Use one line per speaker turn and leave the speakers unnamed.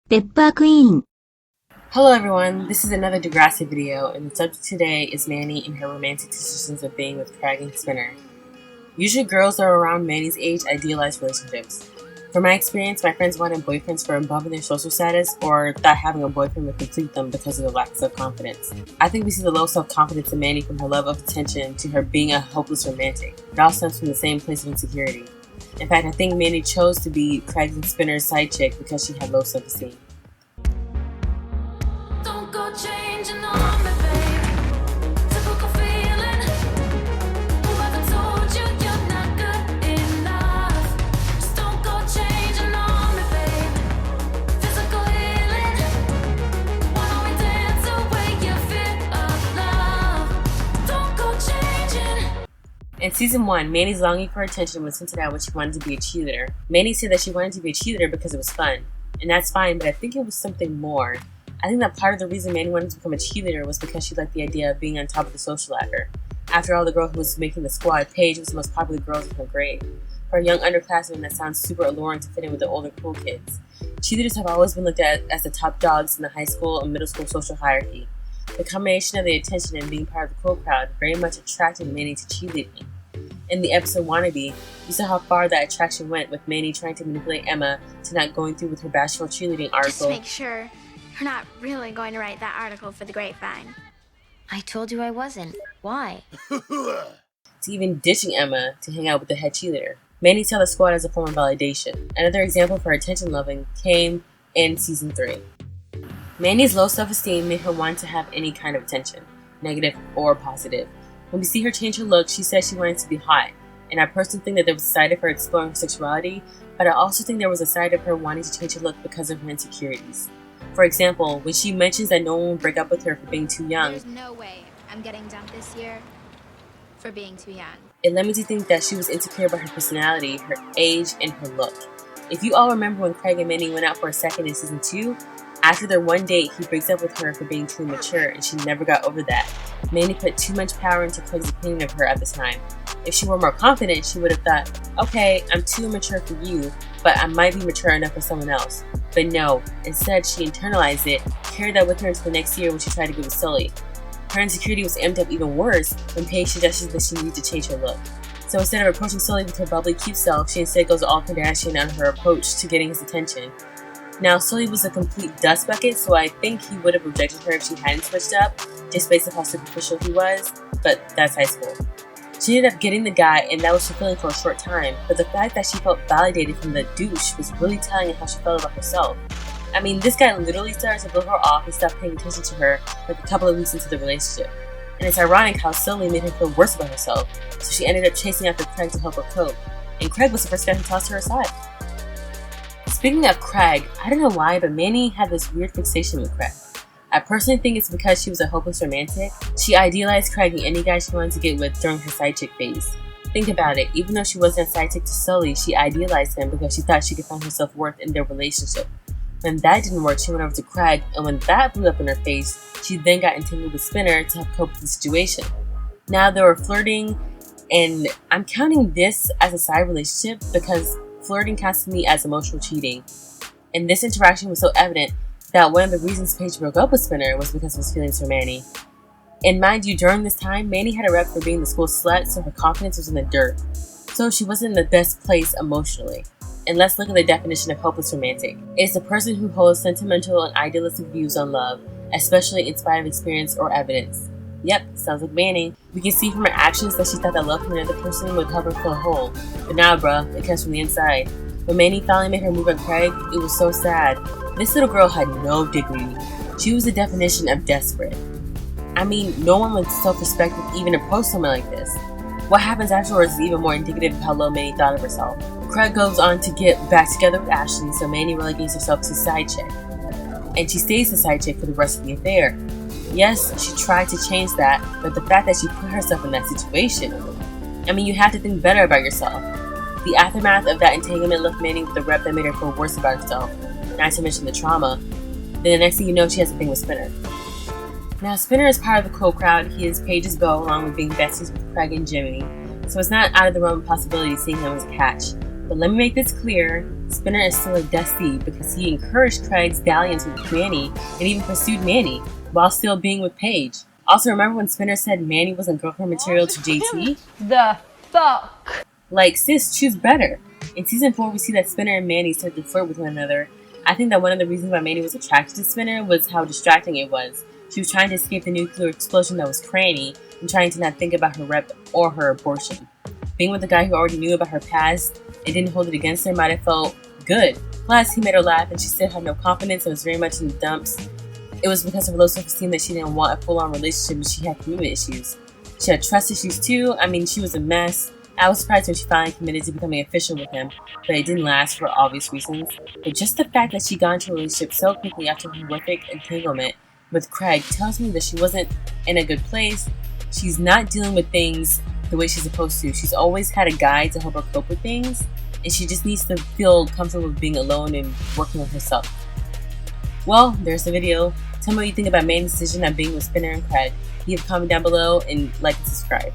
ペッパークイーン。
Hello everyone, this is another Degrassi video, and the subject today is Manny and her romantic decisions of being with Craig and Spinner. Usually girls that are around Manny's age idealize relationships. From my experience, my friends wanted boyfriends for above their social status or thought having a boyfriend would complete them because of their lack of self-confidence. I think we see the low self-confidence in Manny from her love of attention to her being a hopeless romantic. It all stems from the same place of insecurity. In fact, I think Manny chose to be Craig and Spinner's side chick because she had low self-esteem. In season 1, Manny's longing for attention was hinted at when she wanted to be a cheerleader. Manny said that she wanted to be a cheerleader because it was fun. And that's fine, but I think it was something more. I think that part of the reason Manny wanted to become a cheerleader was because she liked the idea of being on top of the social ladder. After all, the girl who was making the squad, Paige, was the most popular girl in her grade. For a young underclassman, that sounds super alluring to fit in with the older cool kids. Cheerleaders have always been looked at as the top dogs in the high school and middle school social hierarchy. The combination of the attention and being part of the cool crowd very much attracted Manny to cheerleading. In the episode Wannabe, you saw how far that attraction went, with Manny trying to manipulate Emma to not going through with her bashful cheerleading article.
Just to make sure you're not really going to write that article for the Grapevine.
I told you I wasn't. Why?
To even ditching Emma to hang out with the head cheerleader. Manny saw the squad as a form of validation. Another example for attention loving came in season 3. Manny's low self-esteem made her want to have any kind of attention, negative or positive. When we see her change her look, she said she wanted to be hot, and I personally think that there was a side of her exploring her sexuality, but I also think there was a side of her wanting to change her look because of her insecurities. For example, when she mentions that no one will break up with her for being too young,
there's no way I'm getting dumped this year for being too young.
It led me to think that she was insecure about her personality, her age, and her look. If you all remember when Craig and Manny went out for a second in season 2, after their one date, he breaks up with her for being too immature, and she never got over that. Manny put too much power into Craig's opinion of her at the time. If she were more confident, she would have thought, okay, I'm too immature for you, but I might be mature enough for someone else. But no, instead she internalized it, carried that with her into the next year when she tried to get with Sully. Her insecurity was amped up even worse when Paige suggested that she needed to change her look. So instead of approaching Sully with her bubbly, cute self, she instead goes all Kardashian on her approach to getting his attention. Now, Sully was a complete dust bucket, so I think he would have rejected her if she hadn't switched up, just based on how superficial he was, but that's high school. She ended up getting the guy, and that was fulfilling for a short time, but the fact that she felt validated from the douche was really telling how she felt about herself. I mean, this guy literally started to blow her off and stopped paying attention to her like a couple of weeks into the relationship. And it's ironic how Sully made her feel worse about herself, so she ended up chasing after Craig to help her cope, and Craig was the first guy who tossed her aside. Speaking of Craig, I don't know why, but Manny had this weird fixation with Craig. I personally think it's because she was a hopeless romantic. She idealized Craig and any guy she wanted to get with during her side chick phase. Think about it, even though she wasn't a side chick to Sully, she idealized him because she thought she could find her self-worth in their relationship. When that didn't work, she went over to Craig, and when that blew up in her face, she then got entangled with Spinner to help cope with the situation. Now they were flirting, and I'm counting this as a side relationship because flirting counts to me as emotional cheating. And this interaction was so evident that one of the reasons Paige broke up with Spinner was because of his feelings for Manny. And mind you, during this time, Manny had a rep for being the school slut, so her confidence was in the dirt. So she wasn't in the best place emotionally. And let's look at the definition of hopeless romantic. It's a person who holds sentimental and idealistic views on love, especially in spite of experience or evidence. Yep, sounds like Manny. We can see from her actions that she thought that love from another person would help her feel whole. But nah, bruh, it comes from the inside. When Manny finally made her move on Craig, it was so sad. This little girl had no dignity. She was the definition of desperate. I mean, no one with self-respect would even approach someone like this. What happens afterwards is even more indicative of how low Manny thought of herself. Craig goes on to get back together with Ashley, so Manny relegates herself to side chick. And she stays the side chick for the rest of the affair. Yes, she tried to change that, but the fact that she put herself in that situation, I mean, you have to think better about yourself. The aftermath of that entanglement left Manny with a rep that made her feel worse about herself, not to mention the trauma. Then the next thing you know, she has a thing with Spinner. Now, Spinner is part of the cool crowd. He is Paige's beau, along with being besties with Craig and Jimmy, so it's not out of the realm of possibility seeing him as a catch. But let me make this clear, Spinner is still a Dusty because he encouraged Craig's dalliance with Manny and even pursued Manny while still being with Paige. Also, remember when Spinner said Manny wasn't girlfriend material to JT?
The fuck?
Like, sis, choose better. In season 4, we see that Spinner and Manny start to flirt with one another. I think that one of the reasons why Manny was attracted to Spinner was how distracting it was. She was trying to escape the nuclear explosion that was Cranny and trying to not think about her rep or her abortion. Being with a guy who already knew about her past and didn't hold it against her might have felt good. Plus, he made her laugh and she still had no confidence and was very much in the dumps. It was because of her low self-esteem that she didn't want a full-on relationship and she had commitment issues. She had trust issues too. I mean, she was a mess. I was surprised when she finally committed to becoming official with him, but it didn't last for obvious reasons. But just the fact that she got into a relationship so quickly after her horrific entanglement with Craig tells me that she wasn't in a good place. She's not dealing with things the way she's supposed to. She's always had a guy to help her cope with things, and she just needs to feel comfortable with being alone and working with herself. Well, there's the video. Tell me what you think about Manny's decision on being with Spinner and Craig. Leave a comment down below and like and subscribe.